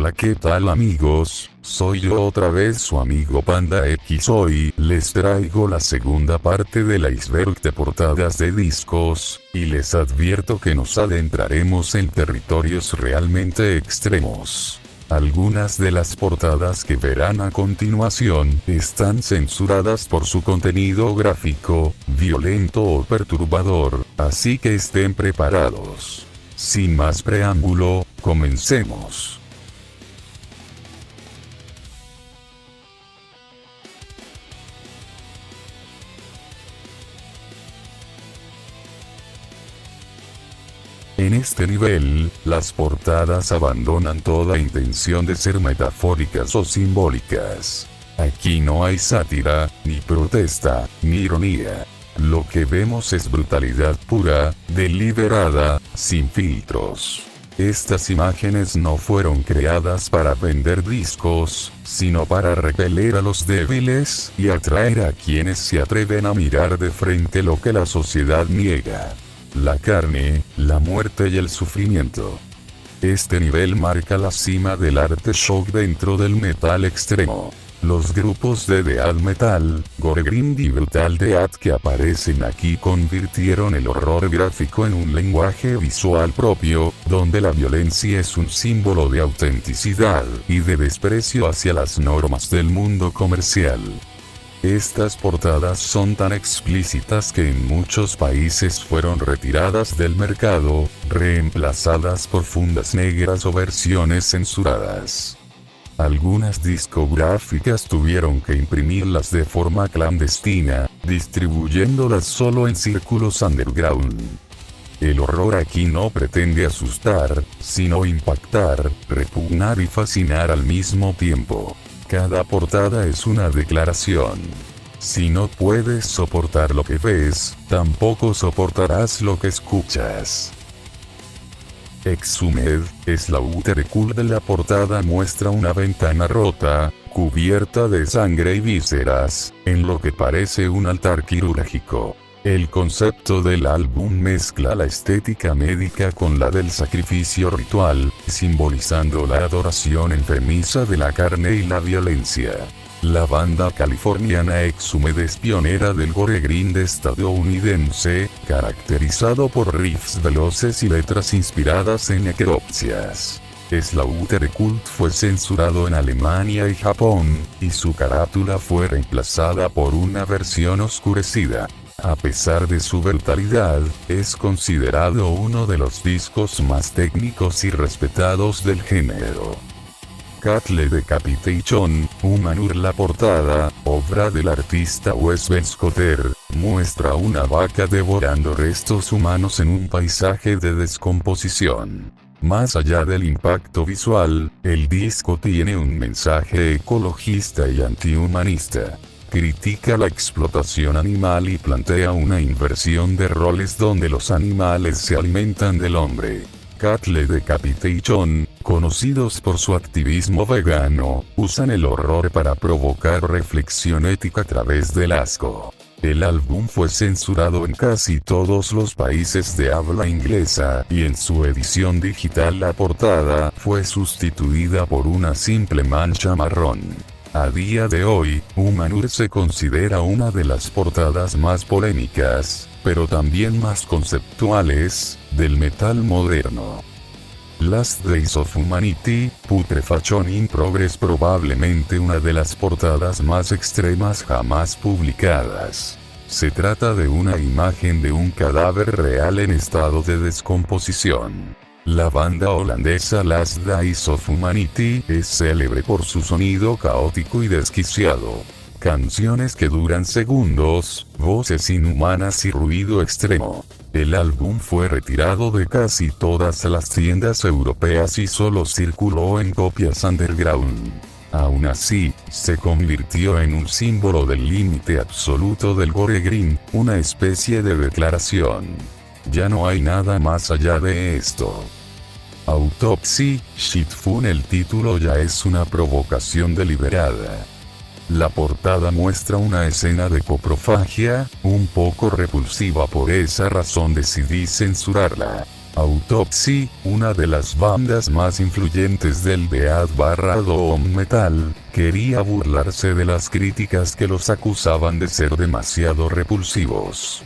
Hola, ¿qué tal amigos? Soy yo otra vez su amigo Panda X. Hoy les traigo la segunda parte del iceberg de portadas de discos, y les advierto que nos adentraremos en territorios realmente extremos. Algunas de las portadas que verán a continuación están censuradas por su contenido gráfico, violento o perturbador, así que estén preparados. Sin más preámbulo, comencemos. En este nivel, las portadas abandonan toda intención de ser metafóricas o simbólicas. Aquí no hay sátira, ni protesta, ni ironía. Lo que vemos es brutalidad pura, deliberada, sin filtros. Estas imágenes no fueron creadas para vender discos, sino para repeler a los débiles y atraer a quienes se atreven a mirar de frente lo que la sociedad niega: la carne, la muerte y el sufrimiento. Este nivel marca la cima del arte shock dentro del metal extremo. Los grupos de death metal, gore grind y brutal death que aparecen aquí convirtieron el horror gráfico en un lenguaje visual propio, donde la violencia es un símbolo de autenticidad y de desprecio hacia las normas del mundo comercial. Estas portadas son tan explícitas que en muchos países fueron retiradas del mercado, reemplazadas por fundas negras o versiones censuradas. Algunas discográficas tuvieron que imprimirlas de forma clandestina, distribuyéndolas solo en círculos underground. El horror aquí no pretende asustar, sino impactar, repugnar y fascinar al mismo tiempo. Cada portada es una declaración. Si no puedes soportar lo que ves, tampoco soportarás lo que escuchas. Exhumed, la watercolor de la portada muestra una ventana rota, cubierta de sangre y vísceras, en lo que parece un altar quirúrgico. El concepto del álbum mezcla la estética médica con la del sacrificio ritual, simbolizando la adoración enfermiza de la carne y la violencia. La banda californiana Exhumed es pionera del gore grind estadounidense, caracterizado por riffs veloces y letras inspiradas en necropsias. Slaughter Cult fue censurado en Alemania y Japón, y su carátula fue reemplazada por una versión oscurecida. A pesar de su brutalidad, es considerado uno de los discos más técnicos y respetados del género. Cattle Decapitation, Humanur. La portada, obra del artista Wes Van Scotter, muestra una vaca devorando restos humanos en un paisaje de descomposición. Más allá del impacto visual, el disco tiene un mensaje ecologista y antihumanista. Critica la explotación animal y plantea una inversión de roles donde los animales se alimentan del hombre. Cattle Decapitation, conocidos por su activismo vegano, usan el horror para provocar reflexión ética a través del asco. El álbum fue censurado en casi todos los países de habla inglesa, y en su edición digital la portada fue sustituida por una simple mancha marrón. A día de hoy, Humanur se considera una de las portadas más polémicas, pero también más conceptuales, del metal moderno. Last Days of Humanity, Putrefaction in Progress, probablemente una de las portadas más extremas jamás publicadas. Se trata de una imagen de un cadáver real en estado de descomposición. La banda holandesa Last Days of Humanity es célebre por su sonido caótico y desquiciado. Canciones que duran segundos, voces inhumanas y ruido extremo. El álbum fue retirado de casi todas las tiendas europeas y solo circuló en copias underground. Aún así, se convirtió en un símbolo del límite absoluto del gore grind, una especie de declaración. Ya no hay nada más allá de esto. Autopsy, Shitfun. El título ya es una provocación deliberada. La portada muestra una escena de coprofagia, un poco repulsiva. Por esa razón decidí censurarla. Autopsy, una de las bandas más influyentes del death/doom metal, quería burlarse de las críticas que los acusaban de ser demasiado repulsivos.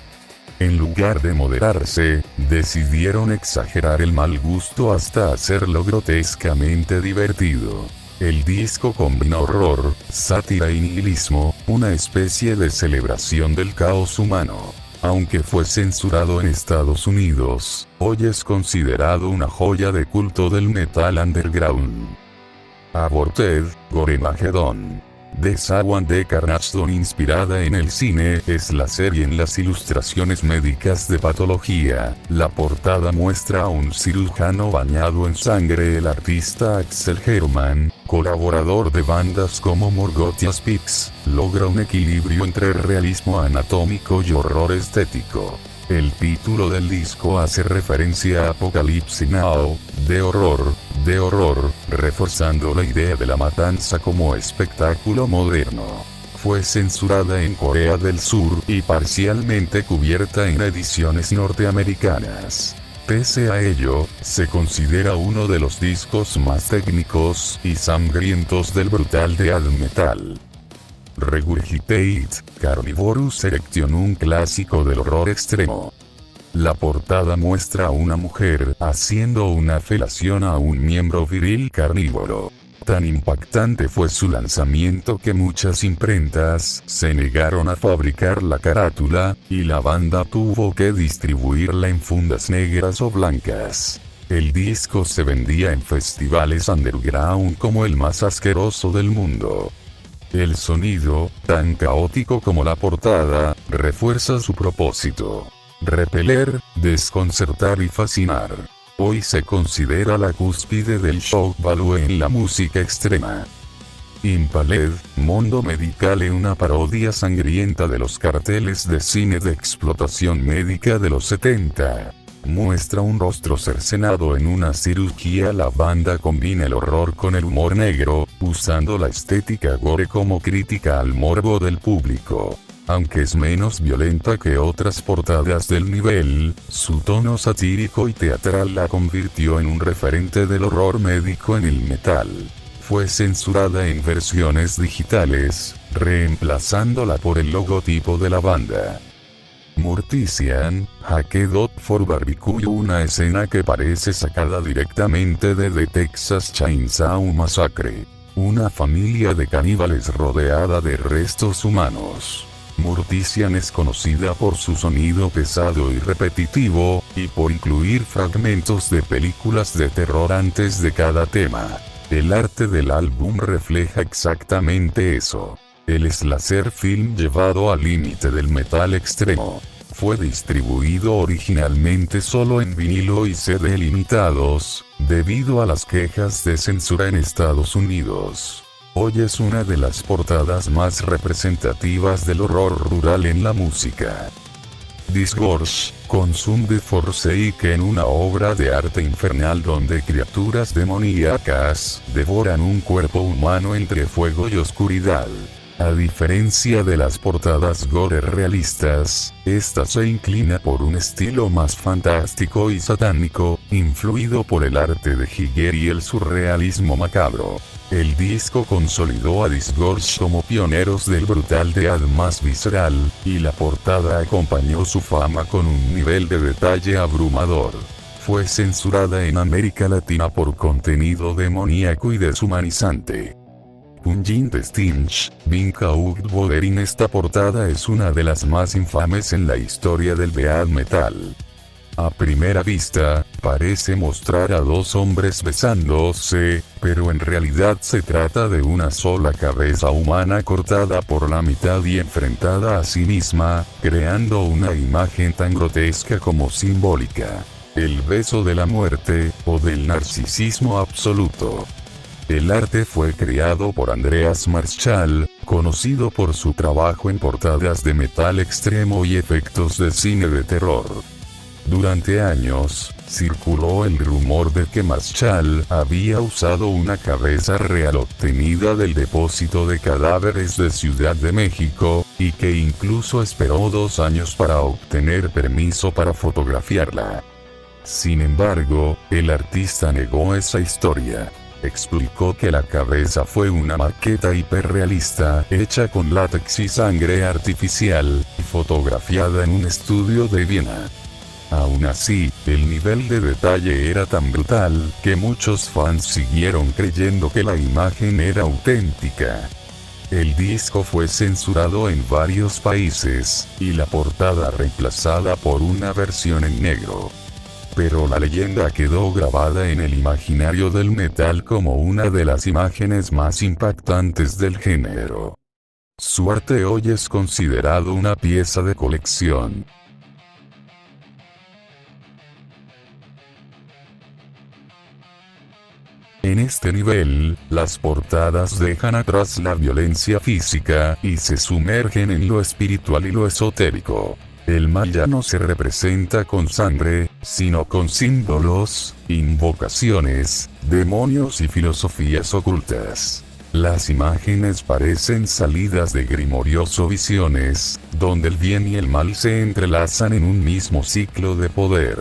En lugar de moderarse, decidieron exagerar el mal gusto hasta hacerlo grotescamente divertido. El disco combina horror, sátira y nihilismo, una especie de celebración del caos humano. Aunque fue censurado en Estados Unidos, hoy es considerado una joya de culto del metal underground. Aborted, Goremageddon. The Sawan de Carnage, inspirada en el cine, es la serie en las ilustraciones médicas de patología. La portada muestra a un cirujano bañado en sangre. El artista Axel Herman, colaborador de bandas como Morgothia Speaks, logra un equilibrio entre realismo anatómico y horror estético. El título del disco hace referencia a Apocalypse Now, de horror, reforzando la idea de la matanza como espectáculo moderno. Fue censurada en Corea del Sur y parcialmente cubierta en ediciones norteamericanas. Pese a ello, se considera uno de los discos más técnicos y sangrientos del brutal death metal. Regurgitate, Carnivorous Erection, un clásico del horror extremo. La portada muestra a una mujer haciendo una felación a un miembro viril carnívoro. Tan impactante fue su lanzamiento que muchas imprentas se negaron a fabricar la carátula, y la banda tuvo que distribuirla en fundas negras o blancas. El disco se vendía en festivales underground como el más asqueroso del mundo. El sonido, tan caótico como la portada, refuerza su propósito: repeler, desconcertar y fascinar. Hoy se considera la cúspide del shock value en la música extrema. Impaled, Mondo Medicale, una parodia sangrienta de los carteles de cine de explotación médica de los 70. Muestra un rostro cercenado en una cirugía. La banda combina el horror con el humor negro, usando la estética gore como crítica al morbo del público. Aunque es menos violenta que otras portadas del nivel, su tono satírico y teatral la convirtió en un referente del horror médico en el metal. Fue censurada en versiones digitales, reemplazándola por el logotipo de la banda. Mortician, Hacked for Barbecue, una escena que parece sacada directamente de The Texas Chainsaw Massacre. Una familia de caníbales rodeada de restos humanos. Mortician es conocida por su sonido pesado y repetitivo, y por incluir fragmentos de películas de terror antes de cada tema. El arte del álbum refleja exactamente eso. El slasher film llevado al límite del metal extremo. Fue distribuido originalmente solo en vinilo y CD limitados, debido a las quejas de censura en Estados Unidos. Hoy es una de las portadas más representativas del horror rural en la música. Disgorge, Consumed Forsaken, una obra de arte infernal donde criaturas demoníacas devoran un cuerpo humano entre fuego y oscuridad. A diferencia de las portadas gore realistas, esta se inclina por un estilo más fantástico y satánico, influido por el arte de Giger y el surrealismo macabro. El disco consolidó a Disgorge como pioneros del brutal death más visceral, y la portada acompañó su fama con un nivel de detalle abrumador. Fue censurada en América Latina por contenido demoníaco y deshumanizante. Pungent Stench, Vinca Boderin. Esta portada es una de las más infames en la historia del death metal. A primera vista, parece mostrar a dos hombres besándose, pero en realidad se trata de una sola cabeza humana cortada por la mitad y enfrentada a sí misma, creando una imagen tan grotesca como simbólica. El beso de la muerte, o del narcisismo absoluto. El arte fue creado por Andreas Marschall, conocido por su trabajo en portadas de metal extremo y efectos de cine de terror. Durante años, circuló el rumor de que Marschall había usado una cabeza real obtenida del depósito de cadáveres de Ciudad de México, y que incluso esperó 2 años para obtener permiso para fotografiarla. Sin embargo, el artista negó esa historia. Explicó que la cabeza fue una maqueta hiperrealista hecha con látex y sangre artificial, y fotografiada en un estudio de Viena. Aún así, el nivel de detalle era tan brutal, que muchos fans siguieron creyendo que la imagen era auténtica. El disco fue censurado en varios países, y la portada reemplazada por una versión en negro. Pero la leyenda quedó grabada en el imaginario del metal como una de las imágenes más impactantes del género. Su arte hoy es considerado una pieza de colección. En este nivel, las portadas dejan atrás la violencia física y se sumergen en lo espiritual y lo esotérico. El mal ya no se representa con sangre, sino con símbolos, invocaciones, demonios y filosofías ocultas. Las imágenes parecen salidas de Grimorios o visiones, donde el bien y el mal se entrelazan en un mismo ciclo de poder.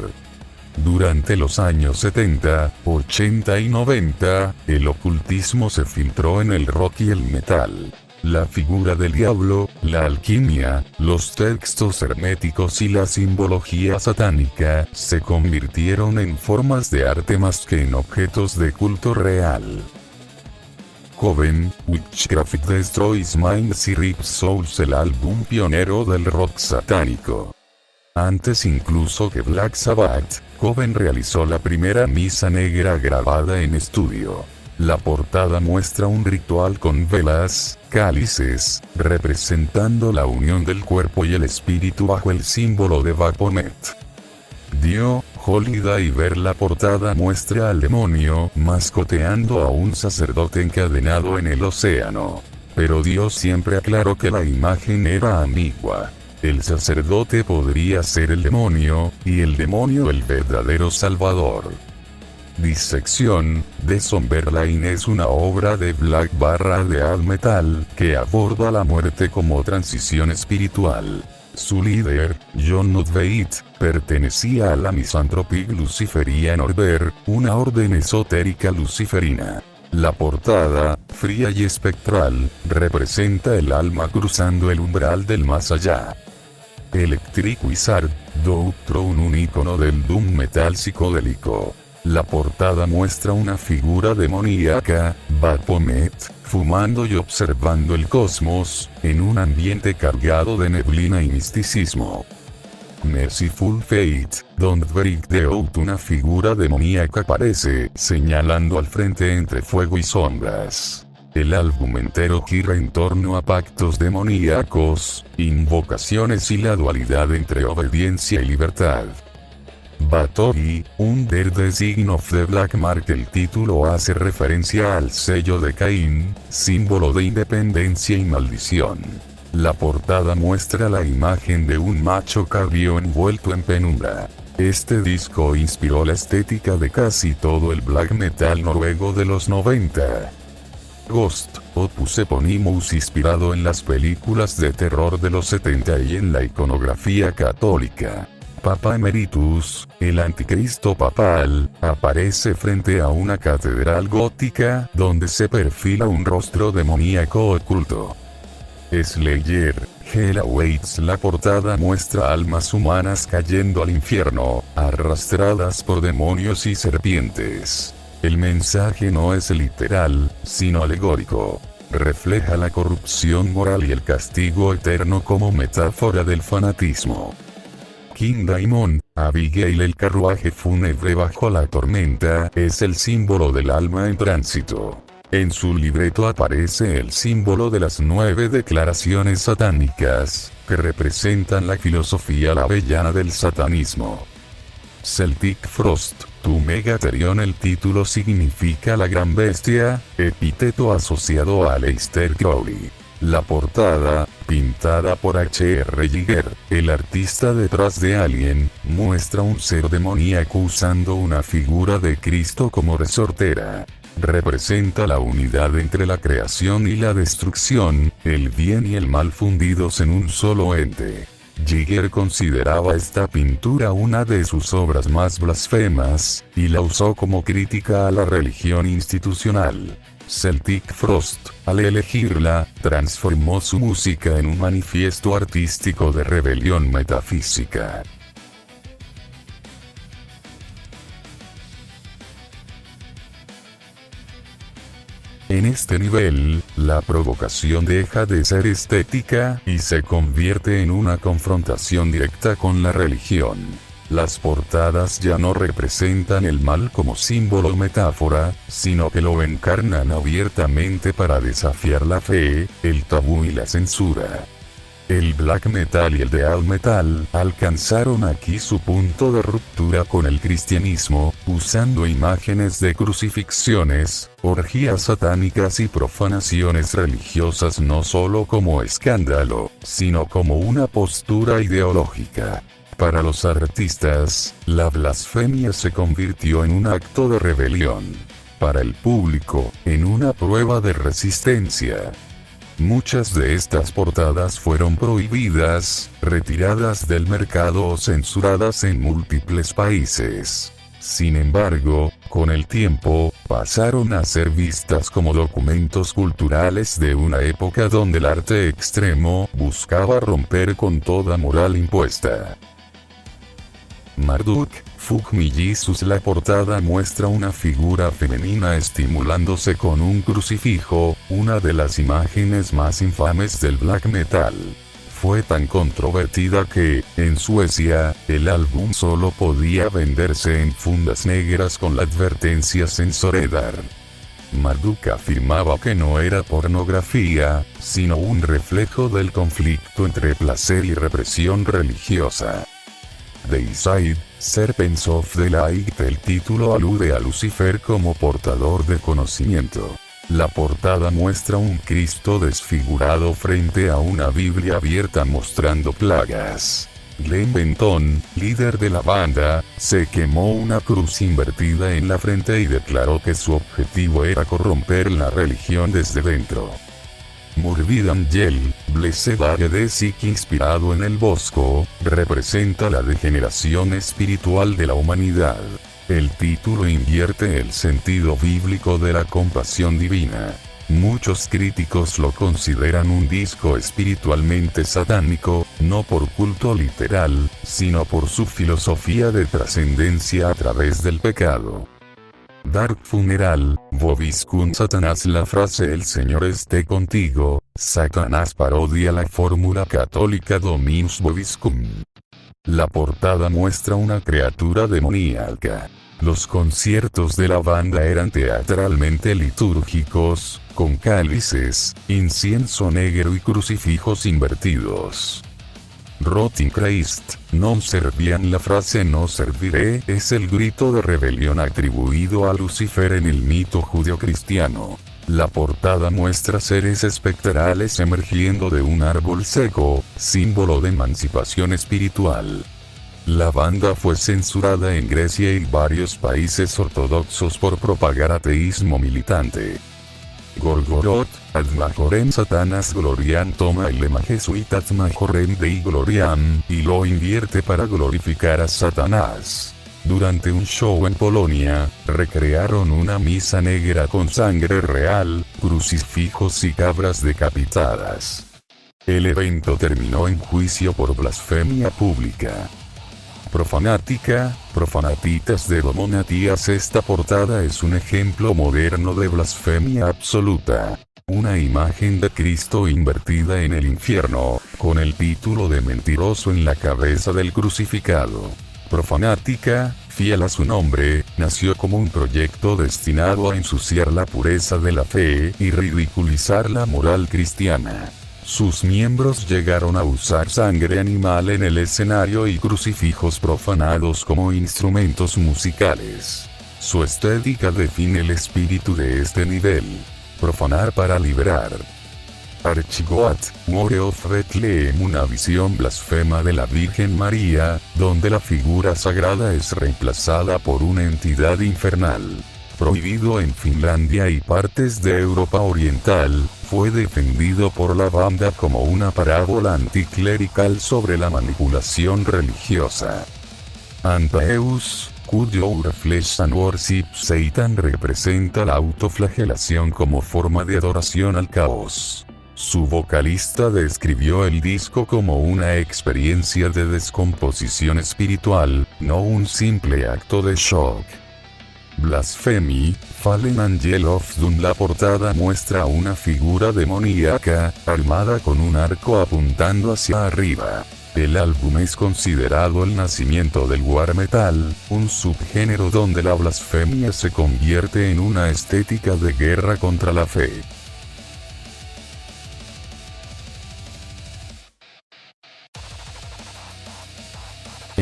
Durante los años 70, 80 y 90, el ocultismo se filtró en el rock y el metal. La figura del diablo, la alquimia, los textos herméticos y la simbología satánica se convirtieron en formas de arte más que en objetos de culto real. Coven, Witchcraft Destroys Minds y Rips Souls, el álbum pionero del rock satánico. Antes incluso que Black Sabbath, Coven realizó la primera misa negra grabada en estudio. La portada muestra un ritual con velas, cálices, representando la unión del cuerpo y el espíritu bajo el símbolo de Baphomet. Dio, Holiday ver la portada muestra al demonio mascoteando a un sacerdote encadenado en el océano. Pero Dios siempre aclaró que la imagen era ambigua. El sacerdote podría ser el demonio, y el demonio el verdadero salvador. Disección, de Somberlain es una obra de black / metal, que aborda la muerte como transición espiritual. Su líder, John Notveit, pertenecía a la Misanthropic Luciferia Order, una orden esotérica luciferina. La portada, fría y espectral, representa el alma cruzando el umbral del más allá. Electric Wizard, Doutrone, un icono del doom metal psicodélico. La portada muestra una figura demoníaca, Baphomet, fumando y observando el cosmos, en un ambiente cargado de neblina y misticismo. Merciful Fate, Don't Break the Out, una figura demoníaca aparece, señalando al frente entre fuego y sombras. El álbum entero gira en torno a pactos demoníacos, invocaciones y la dualidad entre obediencia y libertad. Bathory, Under the Sign of the Black Mark. El título hace referencia al sello de Caín, símbolo de independencia y maldición. La portada muestra la imagen de un macho cabrío envuelto en penumbra. Este disco inspiró la estética de casi todo el black metal noruego de los 90. Ghost, Opus Eponymous, inspirado en las películas de terror de los 70 y en la iconografía católica. Papa Emeritus, el anticristo papal, aparece frente a una catedral gótica, donde se perfila un rostro demoníaco oculto. Slayer, Hell Awaits. La portada muestra almas humanas cayendo al infierno, arrastradas por demonios y serpientes. El mensaje no es literal, sino alegórico. Refleja la corrupción moral y el castigo eterno como metáfora del fanatismo. King Diamond, Abigail, el carruaje fúnebre bajo la tormenta, es el símbolo del alma en tránsito. En su libreto aparece el símbolo de las 9 declaraciones satánicas, que representan la filosofía lavellana del satanismo. Celtic Frost, tu Megatherion. El título significa la gran bestia, epíteto asociado a Aleister Crowley. La portada, pintada por H.R. Giger, el artista detrás de Alien, muestra un ser demoníaco usando una figura de Cristo como resortera. Representa la unidad entre la creación y la destrucción, el bien y el mal fundidos en un solo ente. Giger consideraba esta pintura una de sus obras más blasfemas, y la usó como crítica a la religión institucional. Celtic Frost, al elegirla, transformó su música en un manifiesto artístico de rebelión metafísica. En este nivel, la provocación deja de ser estética y se convierte en una confrontación directa con la religión. Las portadas ya no representan el mal como símbolo o metáfora, sino que lo encarnan abiertamente para desafiar la fe, el tabú y la censura. El black metal y el death metal alcanzaron aquí su punto de ruptura con el cristianismo, usando imágenes de crucifixiones, orgías satánicas y profanaciones religiosas no solo como escándalo, sino como una postura ideológica. Para los artistas, la blasfemia se convirtió en un acto de rebelión. Para el público, en una prueba de resistencia. Muchas de estas portadas fueron prohibidas, retiradas del mercado o censuradas en múltiples países. Sin embargo, con el tiempo, pasaron a ser vistas como documentos culturales de una época donde el arte extremo buscaba romper con toda moral impuesta. Marduk, Fuck Me Jesus. La portada muestra una figura femenina estimulándose con un crucifijo, una de las imágenes más infames del black metal. Fue tan controvertida que, en Suecia, el álbum solo podía venderse en fundas negras con la advertencia censoredar. Marduk afirmaba que no era pornografía, sino un reflejo del conflicto entre placer y represión religiosa. Deicide, Serpents of the Light. El título alude a Lucifer como portador de conocimiento. La portada muestra un Cristo desfigurado frente a una Biblia abierta mostrando plagas. Glenn Benton, líder de la banda, se quemó una cruz invertida en la frente y declaró que su objetivo era corromper la religión desde dentro. Morbid Angel, Blessed Are the Sick. Inspirado en el Bosco, representa la degeneración espiritual de la humanidad. El título invierte el sentido bíblico de la compasión divina. Muchos críticos lo consideran un disco espiritualmente satánico, no por culto literal, sino por su filosofía de trascendencia a través del pecado. Dark Funeral, Vobiscum Satanás. La frase "El Señor esté contigo", Satanás parodia la fórmula católica Dominus Vobiscum. La portada muestra una criatura demoníaca. Los conciertos de la banda eran teatralmente litúrgicos, con cálices, incienso negro y crucifijos invertidos. Rotting Christ, non serviam. La frase "no serviré" es el grito de rebelión atribuido a Lucifer en el mito judeocristiano. La portada muestra seres espectrales emergiendo de un árbol seco, símbolo de emancipación espiritual. La banda fue censurada en Grecia y varios países ortodoxos por propagar ateísmo militante. Gorgoroth, ad majorem Satanas gloriam. Toma el lema jesuita ad majorem Dei gloriam, y lo invierte para glorificar a Satanás. Durante un show en Polonia, recrearon una misa negra con sangre real, crucifijos y cabras decapitadas. El evento terminó en juicio por blasfemia pública. Profanática, Profanatitas de Domonatías. Esta portada es un ejemplo moderno de blasfemia absoluta. Una imagen de Cristo invertida en el infierno, con el título de mentiroso en la cabeza del crucificado. Profanática, fiel a su nombre, nació como un proyecto destinado a ensuciar la pureza de la fe y ridiculizar la moral cristiana. Sus miembros llegaron a usar sangre animal en el escenario y crucifijos profanados como instrumentos musicales. Su estética define el espíritu de este nivel. Profanar para liberar. Archigoat, More of Bethlehem. Una visión blasfema de la Virgen María, donde la figura sagrada es reemplazada por una entidad infernal. prohibido en Finlandia y partes de Europa Oriental, fue defendido por la banda como una parábola anticlerical sobre la manipulación religiosa. Antaeus, cuyo Flesh and Worship Satan representa la autoflagelación como forma de adoración al caos. Su vocalista describió el disco como una experiencia de descomposición espiritual, no un simple acto de shock. Blasphemy, Fallen Angel of Doom. La portada muestra a una figura demoníaca, armada con un arco apuntando hacia arriba. El álbum es considerado el nacimiento del war metal, un subgénero donde la blasfemia se convierte en una estética de guerra contra la fe.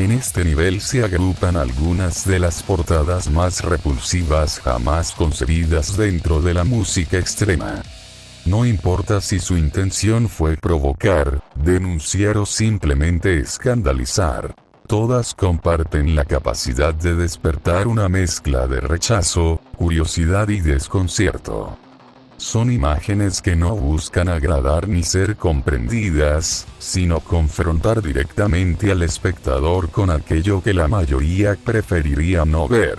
En este nivel se agrupan algunas de las portadas más repulsivas jamás concebidas dentro de la música extrema. No importa si su intención fue provocar, denunciar o simplemente escandalizar. Todas comparten la capacidad de despertar una mezcla de rechazo, curiosidad y desconcierto. Son imágenes que no buscan agradar ni ser comprendidas, sino confrontar directamente al espectador con aquello que la mayoría preferiría no ver.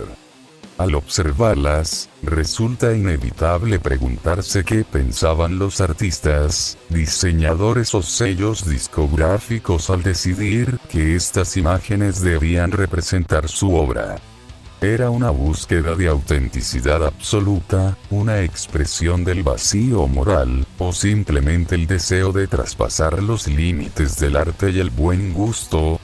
Al observarlas, resulta inevitable preguntarse qué pensaban los artistas, diseñadores o sellos discográficos al decidir que estas imágenes debían representar su obra. Era una búsqueda de autenticidad absoluta, una expresión del vacío moral, o simplemente el deseo de traspasar los límites del arte y el buen gusto.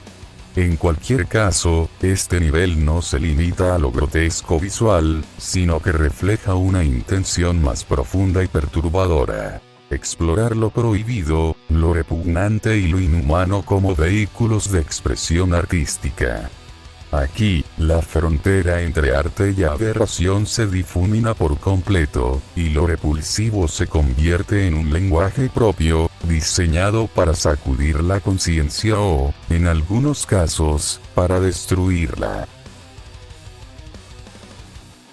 En cualquier caso, este nivel no se limita a lo grotesco visual, sino que refleja una intención más profunda y perturbadora. Explorar lo prohibido, lo repugnante y lo inhumano como vehículos de expresión artística. Aquí, la frontera entre arte y aberración se difumina por completo, y lo repulsivo se convierte en un lenguaje propio, diseñado para sacudir la conciencia o, en algunos casos, para destruirla.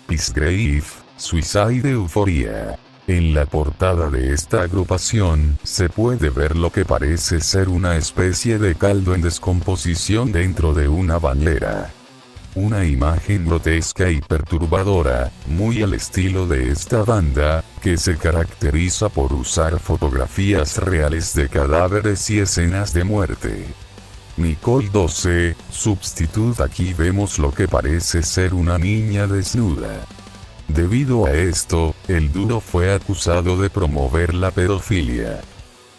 Peacegrave, Suicide Euphoria. En la portada de esta agrupación, se puede ver lo que parece ser una especie de caldo en descomposición dentro de una bañera. Una imagen grotesca y perturbadora, muy al estilo de esta banda, que se caracteriza por usar fotografías reales de cadáveres y escenas de muerte. Nicole 12, Substitute. Aquí vemos lo que parece ser una niña desnuda. Debido a esto, el dúo fue acusado de promover la pedofilia.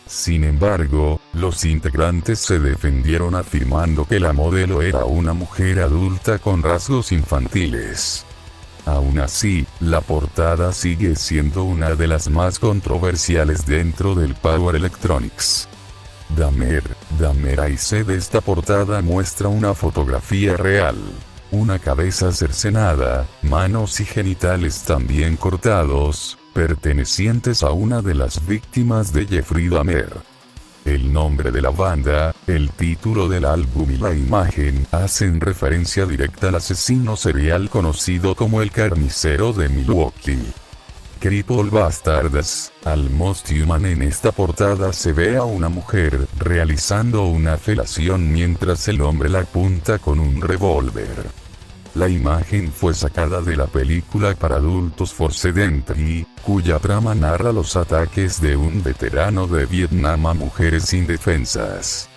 Sin embargo, los integrantes se defendieron afirmando que la modelo era una mujer adulta con rasgos infantiles. Aún así, la portada sigue siendo una de las más controversiales dentro del Power Electronics. Damer Ace. De esta portada muestra una fotografía real. Una cabeza cercenada, manos y genitales también cortados, pertenecientes a una de las víctimas de Jeffrey Dahmer. El nombre de la banda, el título del álbum y la imagen hacen referencia directa al asesino serial conocido como el Carnicero de Milwaukee. Cripple Bastards, Almost Human. En esta portada se ve a una mujer realizando una felación mientras el hombre la apunta con un revólver. La imagen fue sacada de la película para adultos Forced Entry, cuya trama narra los ataques de un veterano de Vietnam a mujeres indefensas.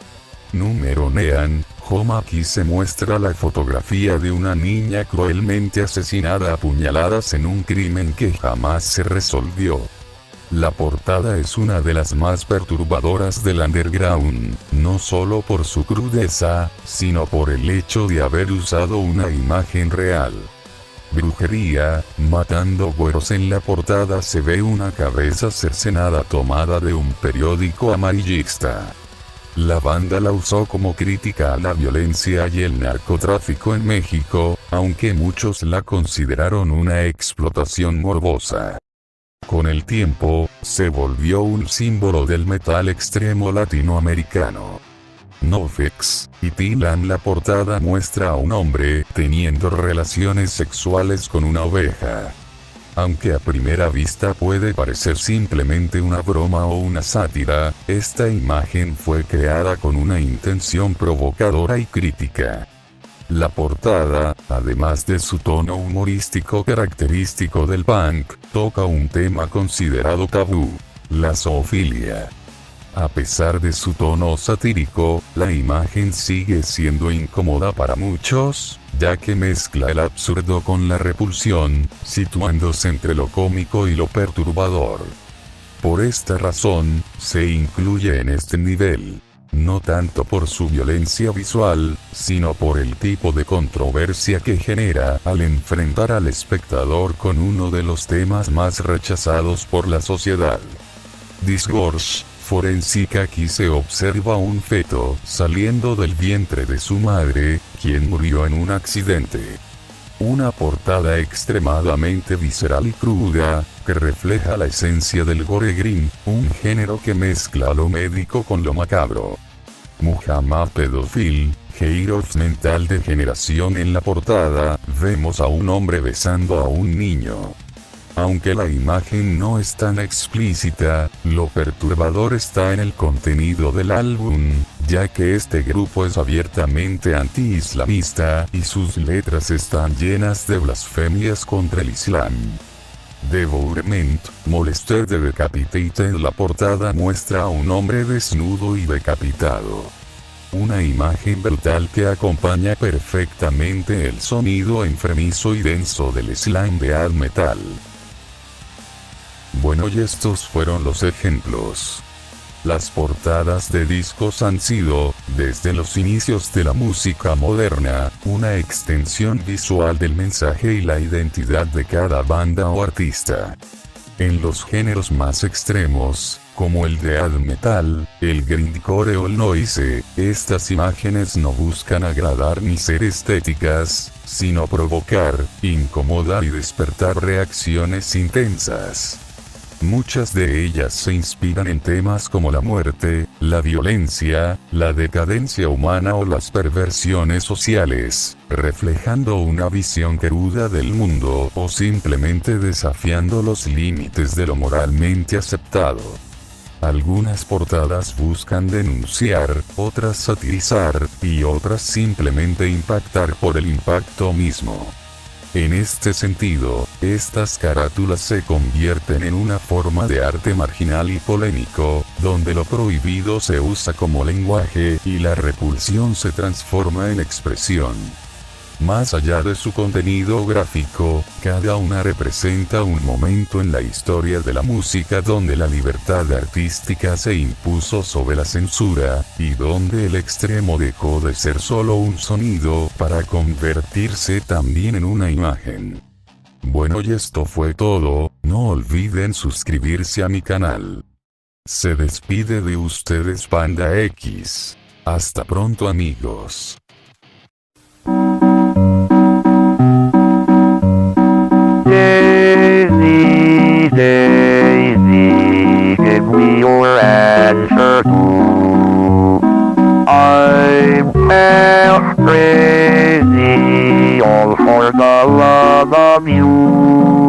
Número Nean, Home. Aquí se muestra la fotografía de una niña cruelmente asesinada a puñaladas en un crimen que jamás se resolvió. La portada es una de las más perturbadoras del underground, no solo por su crudeza, sino por el hecho de haber usado una imagen real. Brujería, Matando Güeros. En la portada se ve una cabeza cercenada tomada de un periódico amarillista. La banda la usó como crítica a la violencia y el narcotráfico en México, aunque muchos la consideraron una explotación morbosa. Con el tiempo, se volvió un símbolo del metal extremo latinoamericano. NoFX, y Tilan. La portada muestra a un hombre teniendo relaciones sexuales con una oveja. Aunque a primera vista puede parecer simplemente una broma o una sátira, esta imagen fue creada con una intención provocadora y crítica. La portada, además de su tono humorístico característico del punk, toca un tema considerado tabú: la zoofilia. A pesar de su tono satírico, la imagen sigue siendo incómoda para muchos, ya que mezcla el absurdo con la repulsión, situándose entre lo cómico y lo perturbador. Por esta razón, se incluye en este nivel. No tanto por su violencia visual, sino por el tipo de controversia que genera al enfrentar al espectador con uno de los temas más rechazados por la sociedad. Disgorge forensica. Aquí se observa un feto saliendo del vientre de su madre, quien murió en un accidente. Una portada extremadamente visceral y cruda, que refleja la esencia del gore grim, un género que mezcla lo médico con lo macabro. Muhammad Pedofil, Heroes Mental Degeneración. En la portada, vemos a un hombre besando a un niño. Aunque la imagen no es tan explícita, lo perturbador está en el contenido del álbum, ya que este grupo es abiertamente anti-islamista y sus letras están llenas de blasfemias contra el Islam. Devourment, Molester de Decapitated. La portada muestra a un hombre desnudo y decapitado. Una imagen brutal que acompaña perfectamente el sonido enfermizo y denso del slam death metal. Bueno, y estos fueron los ejemplos. Las portadas de discos han sido, desde los inicios de la música moderna, una extensión visual del mensaje y la identidad de cada banda o artista. En los géneros más extremos, como el death metal, el grindcore o el noise, estas imágenes no buscan agradar ni ser estéticas, sino provocar, incomodar y despertar reacciones intensas. Muchas de ellas se inspiran en temas como la muerte, la violencia, la decadencia humana o las perversiones sociales, reflejando una visión cruda del mundo o simplemente desafiando los límites de lo moralmente aceptado. Algunas portadas buscan denunciar, otras satirizar, y otras simplemente impactar por el impacto mismo. En este sentido, estas carátulas se convierten en una forma de arte marginal y polémico, donde lo prohibido se usa como lenguaje y la repulsión se transforma en expresión. Más allá de su contenido gráfico, cada una representa un momento en la historia de la música donde la libertad artística se impuso sobre la censura, y donde el extremo dejó de ser solo un sonido para convertirse también en una imagen. Bueno, y esto fue todo. No olviden suscribirse a mi canal. Se despide de ustedes Panda X. Hasta pronto, amigos. Daisy, Daisy, give me your answer too. I'm half crazy, all for the love of you.